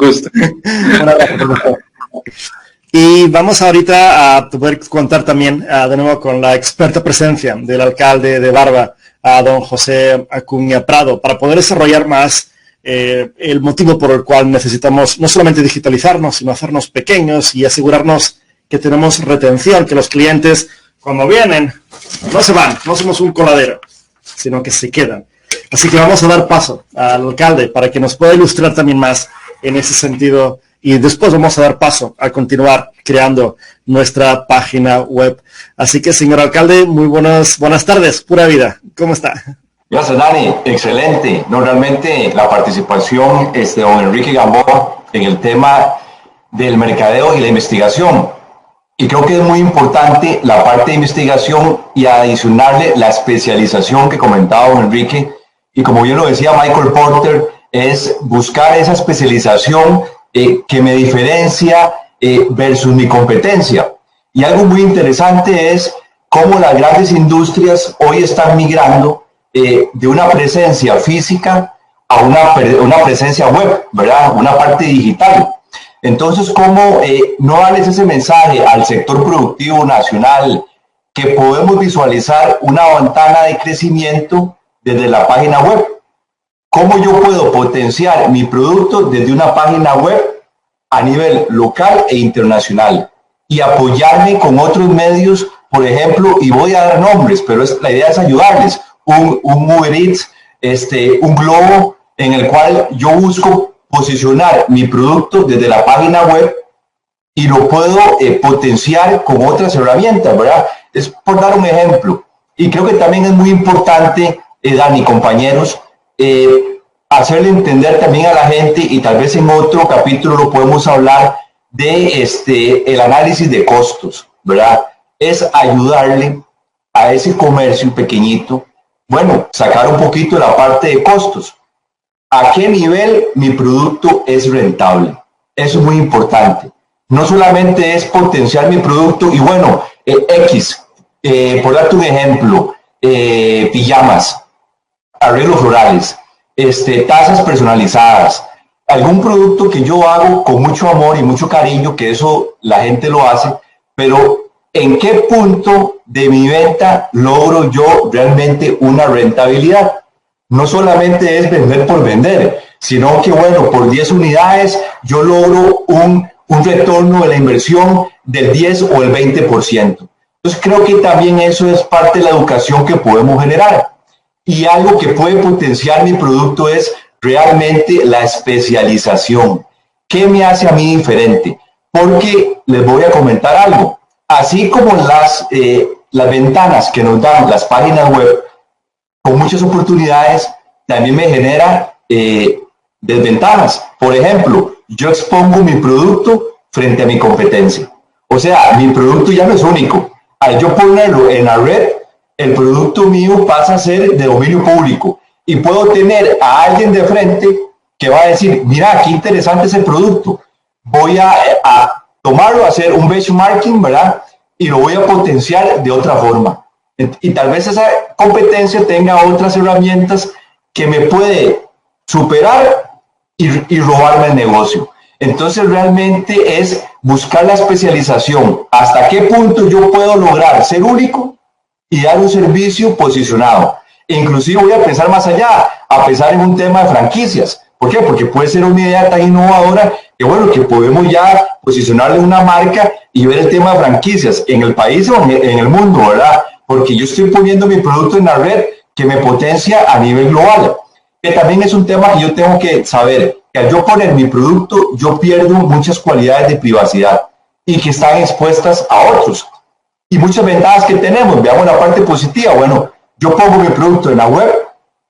gusto. Un abrazo, profesor. Y vamos ahorita a poder contar también de nuevo con la experta presencia del alcalde de Barva, a don José Acuña Prado, para poder desarrollar más el motivo por el cual necesitamos no solamente digitalizarnos, sino hacernos pequeños y asegurarnos que tenemos retención, que los clientes cuando vienen no se van, no somos un coladero, sino que se quedan. Así que vamos a dar paso al alcalde para que nos pueda ilustrar también más en ese sentido y después vamos a dar paso a continuar creando nuestra página web. Así que, señor alcalde, muy buenas tardes, pura vida. ¿Cómo está? Gracias, Dani. Excelente. No, realmente la participación de don Enrique Gamboa en el tema del mercadeo y la investigación. Y creo que es muy importante la parte de investigación y adicionarle la especialización que comentaba don Enrique. Y como bien lo decía Michael Porter, es buscar esa especialización que me diferencia versus mi competencia. Y algo muy interesante es cómo las grandes industrias hoy están migrando de una presencia física a una presencia web, ¿verdad? Una parte digital. Entonces, ¿cómo no darles ese mensaje al sector productivo nacional que podemos visualizar una ventana de crecimiento desde la página web? ¿Cómo yo puedo potenciar mi producto desde una página web a nivel local e internacional? Y apoyarme con otros medios, por ejemplo, y voy a dar nombres, pero la idea es ayudarles. Un Uber Eats, un Globo, en el cual yo busco posicionar mi producto desde la página web y lo puedo potenciar con otras herramientas, ¿verdad? Es por dar un ejemplo. Y creo que también es muy importante, Dani, compañeros, hacerle entender también a la gente, y tal vez en otro capítulo lo podemos hablar, de el análisis de costos, ¿verdad? Es ayudarle a ese comercio pequeñito, bueno, sacar un poquito de la parte de costos. ¿A qué nivel mi producto es rentable? Eso es muy importante. No solamente es potenciar mi producto y bueno, por darte un ejemplo, pijamas, arreglos florales, tazas personalizadas, algún producto que yo hago con mucho amor y mucho cariño, que eso la gente lo hace, pero ¿en qué punto de mi venta logro yo realmente una rentabilidad? No solamente es vender por vender, sino que bueno, por 10 unidades yo logro un retorno de la inversión del 10 o el 20%. Entonces creo que también eso es parte de la educación que podemos generar. Y algo que puede potenciar mi producto es realmente la especialización. ¿Qué me hace a mí diferente? Porque les voy a comentar algo. Así como las ventanas que nos dan las páginas web, con muchas oportunidades, también me genera desventajas. Por ejemplo, yo expongo mi producto frente a mi competencia. O sea, mi producto ya no es único. Al yo ponerlo en la red, el producto mío pasa a ser de dominio público. Y puedo tener a alguien de frente que va a decir, mira, qué interesante ese producto. Voy a tomarlo, hacer un benchmarking, ¿verdad? Y lo voy a potenciar de otra forma. Y tal vez esa competencia tenga otras herramientas que me puede superar y robarme el negocio. Entonces realmente es buscar la especialización. ¿Hasta qué punto yo puedo lograr ser único y dar un servicio posicionado? E inclusive voy a pensar más allá, a pensar en un tema de franquicias. ¿Por qué? Porque puede ser una idea tan innovadora que bueno, que podemos ya posicionarle una marca y ver el tema de franquicias en el país o en el mundo, ¿verdad? Porque yo estoy poniendo mi producto en la red que me potencia a nivel global. Que también es un tema que yo tengo que saber, que al yo poner mi producto, yo pierdo muchas cualidades de privacidad y que están expuestas a otros. Y muchas ventajas que tenemos, veamos la parte positiva. Bueno, yo pongo mi producto en la web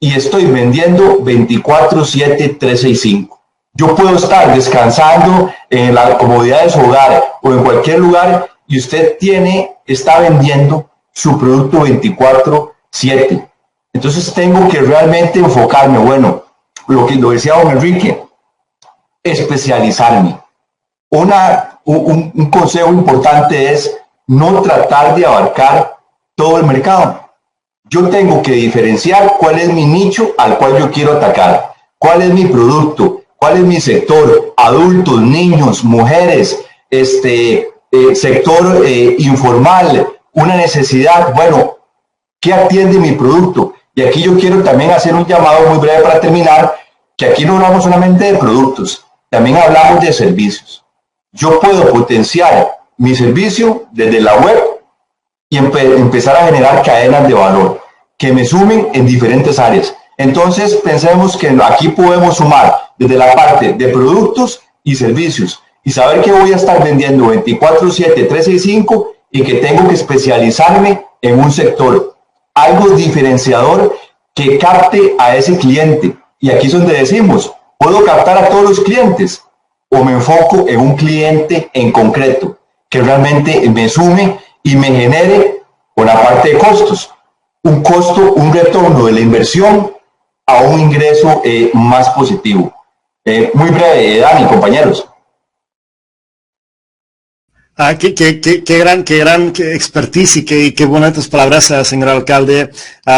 y estoy vendiendo 24/7, 365. Yo puedo estar descansando en la comodidad de su hogar o en cualquier lugar y usted está vendiendo su producto 24/7. Entonces tengo que realmente enfocarme, bueno, lo que lo decía don Enrique, especializarme. Un consejo importante es no tratar de abarcar todo el mercado. Yo tengo que diferenciar cuál es mi nicho al cual yo quiero atacar, cuál es mi producto, ¿Cuál es mi sector? Adultos, niños, mujeres, sector informal, una necesidad. Bueno, ¿qué atiende mi producto? Y aquí yo quiero también hacer un llamado muy breve para terminar, que aquí no hablamos solamente de productos, también hablamos de servicios. Yo puedo potenciar mi servicio desde la web y empezar a generar cadenas de valor que me sumen en diferentes áreas. Entonces, pensemos que aquí podemos sumar desde la parte de productos y servicios y saber que voy a estar vendiendo 24/7, 365 y que tengo que especializarme en un sector, algo diferenciador que capte a ese cliente. Y aquí es donde decimos, ¿puedo captar a todos los clientes o me enfoco en un cliente en concreto que realmente me sume y me genere una parte de costos? Un costo, un retorno de la inversión a un ingreso más positivo. Muy breve, Dani, compañeros. Qué gran expertise y qué buenas tus palabras, señor alcalde.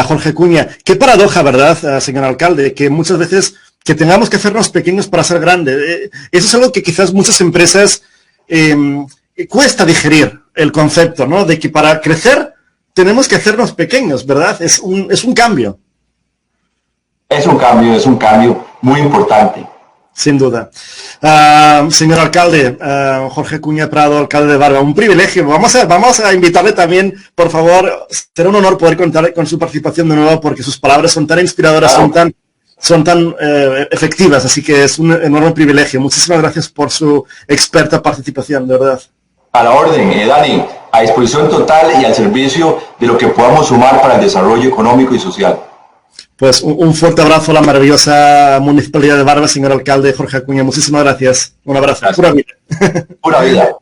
Jorge Acuña, qué paradoja, ¿verdad, señor alcalde? Que muchas veces que tengamos que hacernos pequeños para ser grandes. Eso es algo que quizás muchas empresas cuesta digerir, el concepto, ¿no? De que para crecer tenemos que hacernos pequeños, ¿verdad? Es un cambio. Es un cambio muy importante. Sin duda. Señor alcalde, Jorge Acuña Prado, alcalde de Barva, un privilegio. Vamos a invitarle también, por favor. Será un honor poder contar con su participación de nuevo porque sus palabras son tan inspiradoras, claro. son tan efectivas, así que es un enorme privilegio. Muchísimas gracias por su experta participación, de verdad. A la orden, Dani, a disposición total y al servicio de lo que podamos sumar para el desarrollo económico y social. Pues un fuerte abrazo a la maravillosa Municipalidad de Barva, señor alcalde Jorge Acuña. Muchísimas gracias. Un abrazo. Gracias. Pura vida. Pura vida.